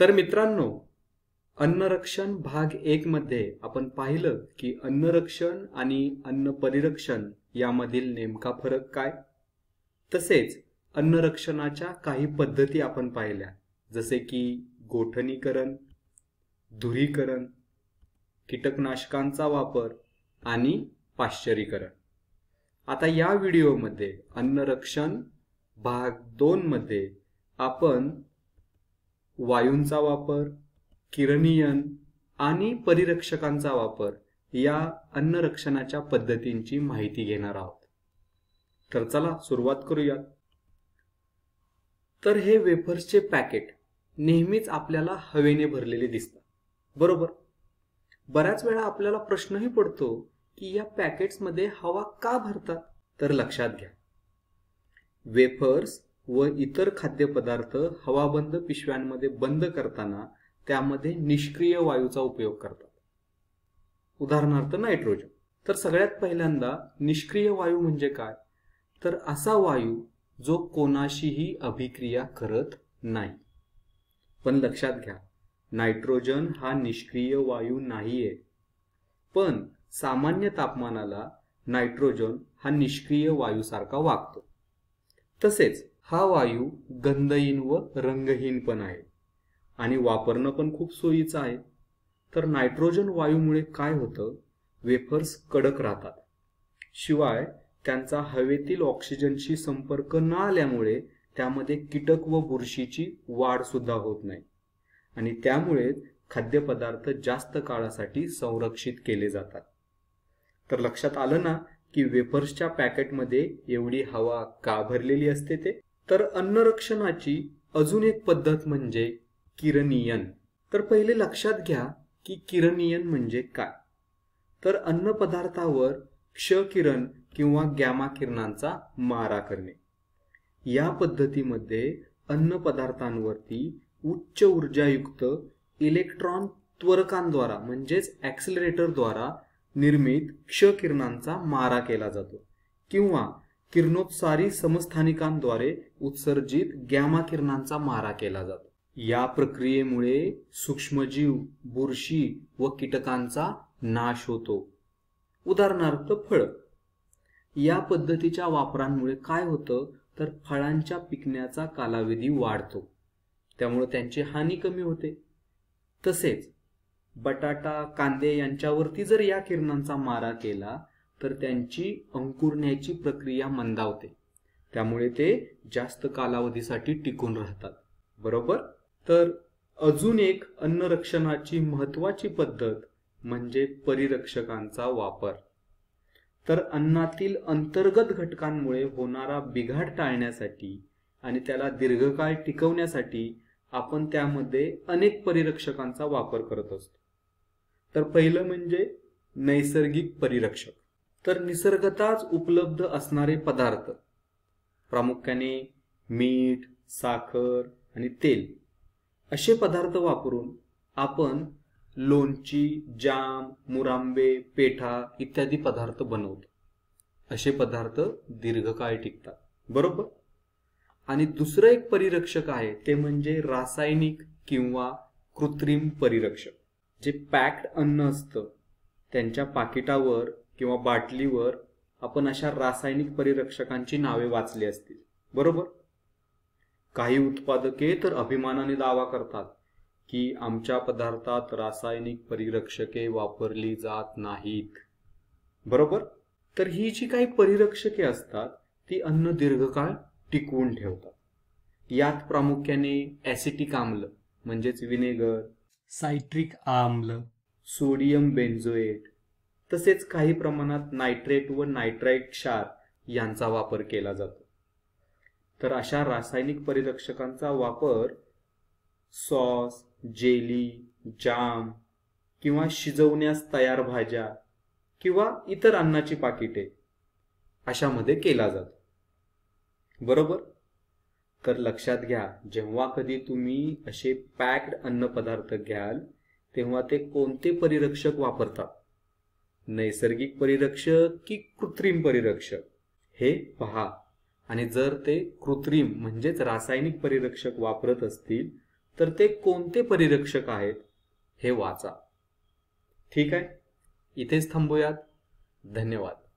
तर मित्रांनो, अन्नरक्षण भाग 1 मध्ये आपण पाहिलं की अन्नरक्षण आणि अन्न परिरक्षण यामधील नेमका फरक काय. तसेच अन्नरक्षणाच्या काही पद्धती आपण पाहिल्या, जसे की गोठणीकरण, धुरीकरण, कीटकनाशकांचा वापर आणि पाश्चरीकरण. आता या व्हिडिओमध्ये अन्नरक्षण भाग 2 मध्ये आपण वायूंचा वापर, किरणीयन आणि परिरक्षकांचा वापर या अन्नरक्षणाच्या पद्धतींची माहिती घेणार आहोत. तर चला सुरुवात करूयात. तर हे वेफर्सचे पॅकेट नेहमीच आपल्याला हवेने भरलेले दिसतात, बरोबर. बऱ्याच वेळा आपल्याला प्रश्नही पडतो की या पॅकेट्समध्ये हवा का भरतात. तर लक्षात घ्या, वेफर्स व इतर खाद्यपदार्थ हवाबंद पिशव्यांमध्ये बंद करताना त्यामध्ये निष्क्रिय वायूचा उपयोग करतात, उदाहरणार्थ नायट्रोजन. तर सगळ्यात पहिल्यांदा निष्क्रिय वायू म्हणजे काय, तर असा वायू जो कोणाशीही अभिक्रिया करत नाही. पण लक्षात घ्या, नायट्रोजन हा निष्क्रिय वायू नाहीये, पण सामान्य तापमानाला नायट्रोजन हा निष्क्रिय वायूसारखा वागतो. तसेच हा वायू गंधहीन व रंगहीन पण आहे आणि वापरणं पण खूप सोयीचं आहे. तर नायट्रोजन वायूमुळे काय होतं, वेफर्स कडक राहतात. शिवाय त्यांचा हवेतील ऑक्सिजनशी संपर्क न आल्यामुळे त्यामध्ये कीटक व बुरशीची वाढ सुद्धा होत नाही आणि त्यामुळे खाद्यपदार्थ जास्त काळासाठी संरक्षित केले जातात. तर लक्षात आलं ना की वेफर्सच्या पॅकेटमध्ये एवढी हवा का भरलेली असते ते. तर अन्नरक्षणाची अजून एक पद्धत म्हणजे किरणीयन. तर पहिले लक्षात घ्या की किरणीयन म्हणजे काय. तर अन्न पदार्थावर क्ष किरण किंवा गॅमा किरणांचा मारा करणे. या पद्धतीमध्ये अन्न पदार्थांवरती उच्च ऊर्जायुक्त इलेक्ट्रॉन त्वरकांद्वारा म्हणजेच ॲक्सिलरेटरद्वारा निर्मित क्ष किरणांचा मारा केला जातो किंवा किरणोत्सारी समस्थानिकांद्वारे उत्सर्जित गॅमा किरणांचा मारा केला जातो. या प्रक्रियेमुळे सूक्ष्मजीव, बुरशी व कीटकांचा नाश होतो, उदाहरणार्थ फळ. या पद्धतीच्या वापरांमुळे काय होतं, तर फळांच्या पिकण्याचा कालावधी वाढतो, त्यामुळे त्यांची हानी कमी होते. तसेच बटाटा, कांदे यांच्यावरती जर या किरणांचा मारा केला तर त्यांची अंकुरण्याची प्रक्रिया मंदावते, त्यामुळे ते जास्त कालावधीसाठी टिकून राहतात, बरोबर. तर अजून एक अन्नरक्षणाची महत्त्वाची पद्धत म्हणजे परिरक्षकांचा वापर. तर अन्नातील अंतर्गत घटकांमुळे होणारा बिघाड टाळण्यासाठी आणि त्याला दीर्घकाळ टिकवण्यासाठी आपण त्यामध्ये अनेक परिरक्षकांचा वापर करत असतो. तर पहिलं म्हणजे नैसर्गिक परिरक्षक. तर निसर्गतःच उपलब्ध असणारे पदार्थ, प्रामुख्याने मीठ, साखर आणि तेल, असे पदार्थ वापरून आपण लोणची, जाम, मुरांबे, पेठा इत्यादी पदार्थ बनवतो. असे पदार्थ दीर्घकाळ टिकतात, बरोबर. आणि दुसरं एक परिरक्षक आहे ते म्हणजे रासायनिक किंवा कृत्रिम परिरक्षक. जे पॅक्ड अन्न असतं त्यांच्या पाकिटावर किंवा बाटलीवर आपण अशा रासायनिक परिरक्षकांची नावे वाचली असतील, बरोबर. काही उत्पादके तर अभिमानाने दावा करतात की आमच्या पदार्थात रासायनिक परिरक्षके वापरली जात नाहीत, बरोबर. तर ही जी काही परिरक्षके असतात ती अन्न दीर्घकाळ टिकवून ठेवतात. यात प्रामुख्याने ॲसिटिक आम्ल म्हणजेच विनेगर, सायट्रिक आम्ल, सोडियम बेन्झोएट, तसेच काही प्रमाणात नायट्रेट व नायट्राइट क्षार यांचा वापर केला जातो. तर अशा रासायनिक परिरक्षकांचा वापर सॉस, जेली, जाम किंवा शिजवण्यास तयार भाज्या किंवा इतर अन्नाची पाकिटे अशामध्ये केला जातो, बरोबर. तर लक्षात घ्या, जेव्हा कधी तुम्ही असे पॅक्ड अन्न पदार्थ घ्याल तेव्हा ते कोणते परिरक्षक वापरतात, नैसर्गिक परिरक्षक की कृत्रिम परिरक्षक, हे पहा. आणि जर ते कृत्रिम म्हणजेच रासायनिक परिरक्षक वापरत असतील तर ते कोणते परिरक्षक आहेत हे वाचा. ठीक आहे, इथेच थांबूयात. धन्यवाद.